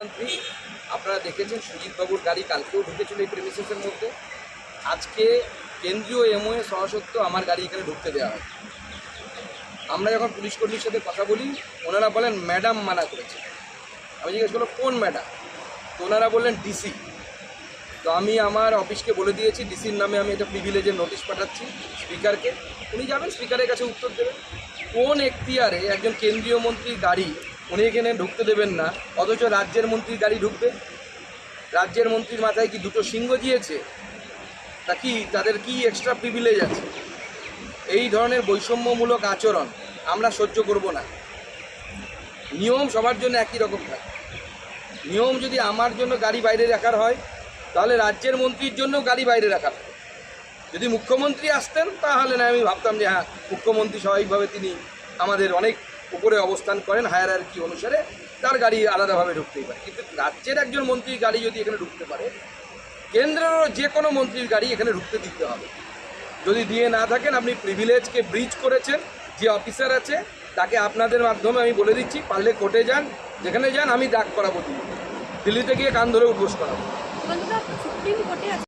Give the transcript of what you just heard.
মন্ত্রী আপনারা দেখেছেন সুজিত বাবুর গাড়ি কালকেও ঢুকেছিল এই প্রেমিসেসের মধ্যে। আজকে কেন্দ্রীয় এমওএ সহসত্ত্ব আমার গাড়ি এখানে ঢুকতে দেওয়া হয়। আমরা যখন পুলিশ কর্মীর সাথে কথা বলি ওনারা বলেন ম্যাডাম মানা করেছে। আমি জিজ্ঞেস করলাম কোন ম্যাডাম, তো ওনারা বললেন ডিসি। তো আমি আমার অফিসকে বলে দিয়েছি ডিসির নামে আমি একটা প্রিভিলেজের নোটিশ পাঠাচ্ছি স্পিকারকে, উনি যাবেন স্পিকারের কাছে উত্তর দেবেন। কোন এখতিয়ারে একজন কেন্দ্রীয় মন্ত্রীর গাড়ি উনি এখানে ঢুকতে দেবেন না, অথচ রাজ্যের মন্ত্রীর গাড়ি ঢুকবে? রাজ্যের মন্ত্রীর মাথায় কি দুটো সিংহ দিয়েছে? তা কি তাদের কি এক্সট্রা প্রিভিলেজ আছে? এই ধরনের বৈষম্যমূলক আচরণ আমরা সহ্য করব না। নিয়ম সবার জন্য একই রকম থাকে। নিয়ম যদি আমার জন্য গাড়ি বাইরে রাখার হয় তাহলে রাজ্যের মন্ত্রীর জন্য গাড়ি বাইরে রাখা হয়। যদি মুখ্যমন্ত্রী আসতেন তাহলে না আমি ভাবতাম যে হ্যাঁ, মুখ্যমন্ত্রী স্বাভাবিকভাবে তিনি আমাদের অনেক উপরে অবস্থান করেন, হায়ারার্কি অনুসারে তার গাড়ি আলাদাভাবে ঢুকতেই পারে। কিন্তু রাজ্যের একজন মন্ত্রীর গাড়ি যদি এখানে ঢুকতে পারে, কেন্দ্রেরও যে কোনো মন্ত্রীর গাড়ি এখানে ঢুকতে দিতে হবে। যদি দিয়ে না থাকেন আপনি প্রিভিলেজকে ব্রিচ করেছেন, যে অফিসার আছে তাকে আপনাদের মাধ্যমে আমি বলে দিচ্ছি, পারলে কোর্টে যান, যেখানে যান আমি ডাক করাবো, দিল্লিতে গিয়ে কান ধরে উঠবোস করাবো।